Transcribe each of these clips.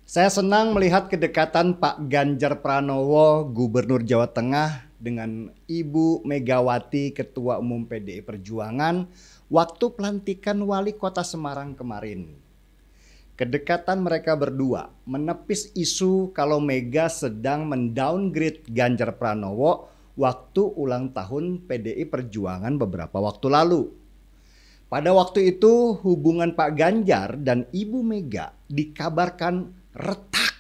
Saya senang melihat kedekatan Pak Ganjar Pranowo, Gubernur Jawa Tengah, dengan Ibu Megawati, Ketua Umum PDI Perjuangan, waktu pelantikan Wali Kota Semarang kemarin. Kedekatan mereka berdua menepis isu kalau Mega sedang mendowngrade Ganjar Pranowo waktu ulang tahun PDI Perjuangan beberapa waktu lalu. Pada waktu itu hubungan Pak Ganjar dan Ibu Mega dikabarkan retak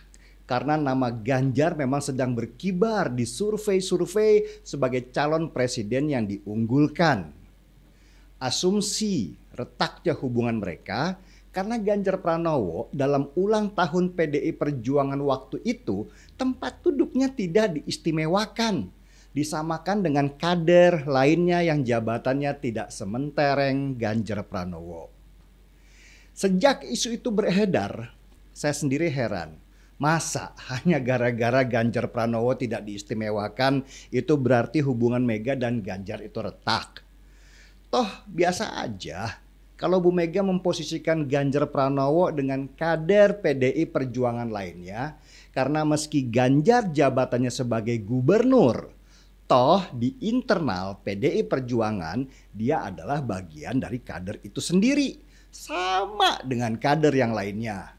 karena nama Ganjar memang sedang berkibar di survei-survei sebagai calon presiden yang diunggulkan. Asumsi retaknya hubungan mereka karena Ganjar Pranowo dalam ulang tahun PDI Perjuangan waktu itu tempat duduknya tidak diistimewakan, disamakan dengan kader lainnya yang jabatannya tidak sementereng Ganjar Pranowo. Sejak isu itu beredar, saya sendiri heran. Masa hanya gara-gara Ganjar Pranowo tidak diistimewakan itu berarti hubungan Mega dan Ganjar itu retak? Toh biasa aja kalau Bu Mega memposisikan Ganjar Pranowo dengan kader PDI Perjuangan lainnya, karena meski Ganjar jabatannya sebagai gubernur, toh di internal PDI Perjuangan dia adalah bagian dari kader itu sendiri, sama dengan kader yang lainnya.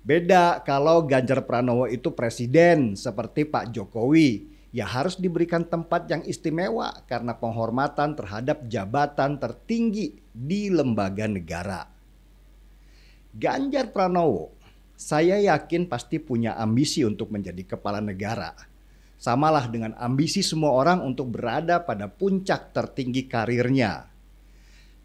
Beda kalau Ganjar Pranowo itu presiden seperti Pak Jokowi, ya harus diberikan tempat yang istimewa karena penghormatan terhadap jabatan tertinggi di lembaga negara. Ganjar Pranowo, saya yakin pasti punya ambisi untuk menjadi kepala negara. Samalah dengan ambisi semua orang untuk berada pada puncak tertinggi karirnya.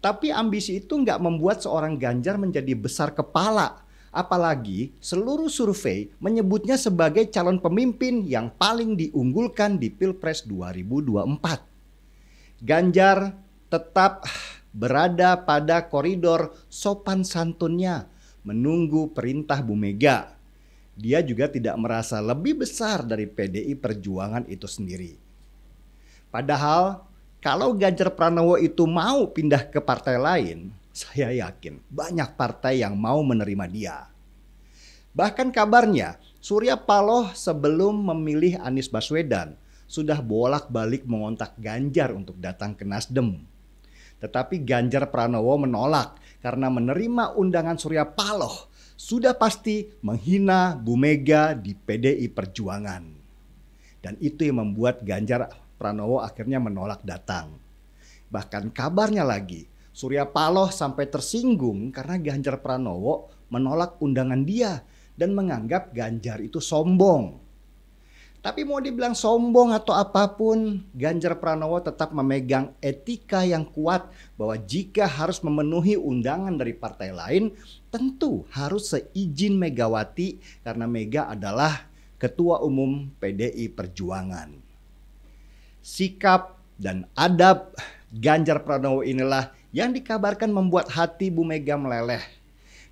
Tapi ambisi itu nggak membuat seorang Ganjar menjadi besar kepala. Apalagi seluruh survei menyebutnya sebagai calon pemimpin yang paling diunggulkan di Pilpres 2024. Ganjar tetap berada pada koridor sopan santunnya, menunggu perintah Bu Mega. Dia juga tidak merasa lebih besar dari PDI Perjuangan itu sendiri. Padahal kalau Ganjar Pranowo itu mau pindah ke partai lain, saya yakin banyak partai yang mau menerima dia. Bahkan kabarnya Surya Paloh sebelum memilih Anies Baswedan sudah bolak-balik mengontak Ganjar untuk datang ke Nasdem. Tetapi Ganjar Pranowo menolak karena menerima undangan Surya Paloh sudah pasti menghina Bu Mega di PDI Perjuangan. Dan itu yang membuat Ganjar Pranowo akhirnya menolak datang. Bahkan kabarnya lagi, Surya Paloh sampai tersinggung karena Ganjar Pranowo menolak undangan dia dan menganggap Ganjar itu sombong. Tapi mau dibilang sombong atau apapun, Ganjar Pranowo tetap memegang etika yang kuat bahwa jika harus memenuhi undangan dari partai lain, tentu harus seizin Megawati karena Mega adalah Ketua Umum PDI Perjuangan. Sikap dan adab Ganjar Pranowo inilah yang dikabarkan membuat hati Bu Mega meleleh.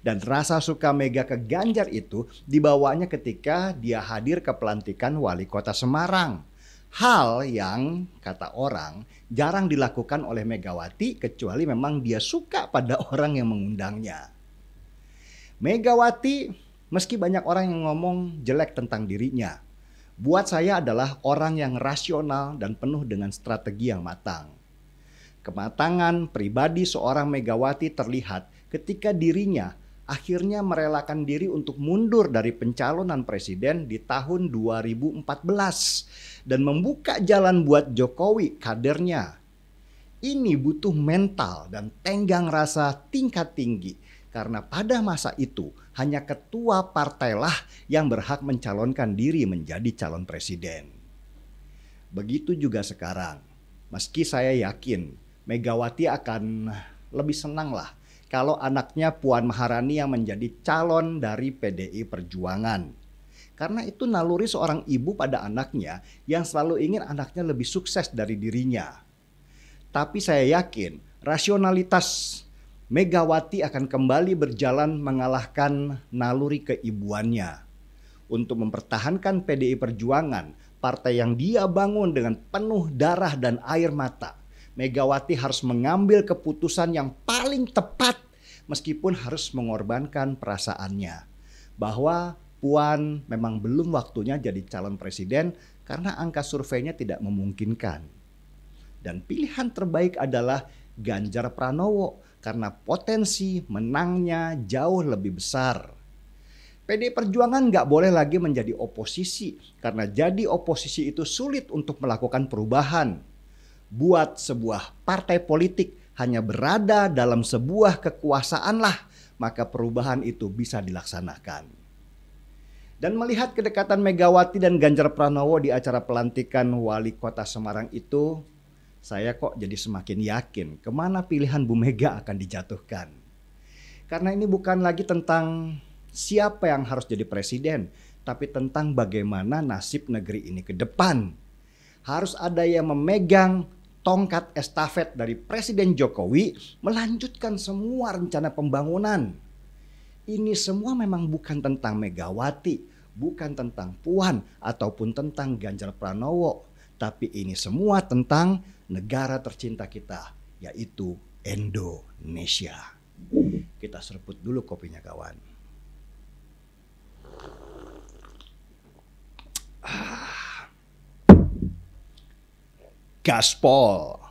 Dan rasa suka Mega ke Ganjar itu dibawanya ketika dia hadir ke pelantikan Wali Kota Semarang. Hal yang kata orang jarang dilakukan oleh Megawati kecuali memang dia suka pada orang yang mengundangnya. Megawati meski banyak orang yang ngomong jelek tentang dirinya, buat saya adalah orang yang rasional dan penuh dengan strategi yang matang. Kematangan pribadi seorang Megawati terlihat ketika dirinya akhirnya merelakan diri untuk mundur dari pencalonan presiden di tahun 2014 dan membuka jalan buat Jokowi kadernya. Ini butuh mental dan tenggang rasa tingkat tinggi karena pada masa itu hanya ketua partailah yang berhak mencalonkan diri menjadi calon presiden. Begitu juga sekarang, meski saya yakin Megawati akan lebih senang lah kalau anaknya Puan Maharani yang menjadi calon dari PDI Perjuangan. Karena itu naluri seorang ibu pada anaknya yang selalu ingin anaknya lebih sukses dari dirinya. Tapi saya yakin rasionalitas Megawati akan kembali berjalan mengalahkan naluri keibuannya. Untuk mempertahankan PDI Perjuangan, partai yang dia bangun dengan penuh darah dan air mata, Megawati harus mengambil keputusan yang paling tepat meskipun harus mengorbankan perasaannya. Bahwa Puan memang belum waktunya jadi calon presiden karena angka surveinya tidak memungkinkan. Dan pilihan terbaik adalah Ganjar Pranowo karena potensi menangnya jauh lebih besar. PDI Perjuangan nggak boleh lagi menjadi oposisi karena jadi oposisi itu sulit untuk melakukan perubahan. Buat sebuah partai politik hanya berada dalam sebuah kekuasaanlah maka perubahan itu bisa dilaksanakan. Dan melihat kedekatan Megawati dan Ganjar Pranowo di acara pelantikan Wali Kota Semarang itu, saya kok jadi semakin yakin kemana pilihan Bu Mega akan dijatuhkan. Karena ini bukan lagi tentang siapa yang harus jadi presiden, tapi tentang bagaimana nasib negeri ini ke depan. Harus ada yang memegang tongkat estafet dari Presiden Jokowi melanjutkan semua rencana pembangunan. Ini semua memang bukan tentang Megawati, bukan tentang Puan ataupun tentang Ganjar Pranowo, tapi ini semua tentang negara tercinta kita, yaitu Indonesia. Kita seruput dulu kopinya, kawan. Gaspol.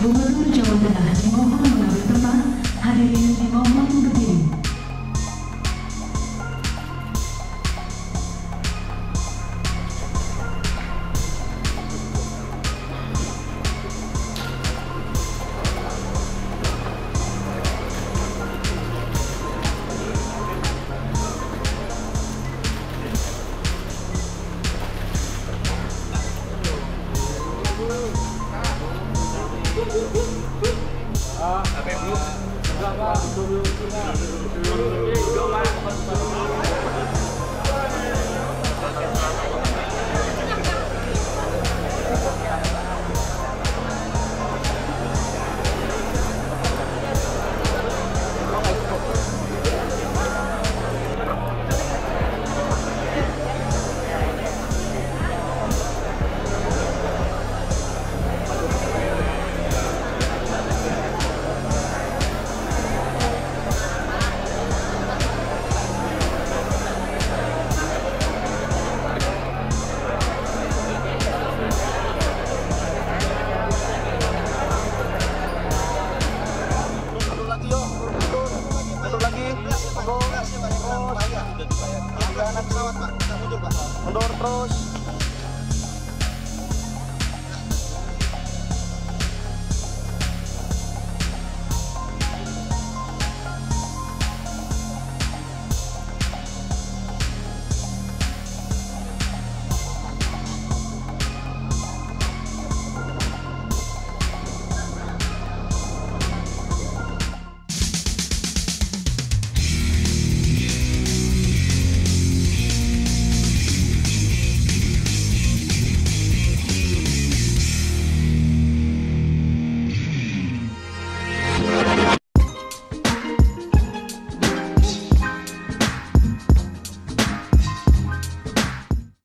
Gubernur Jawa Tengah dimohon mengambil tempat, hadirin dimohon berdiri. Mundur terus.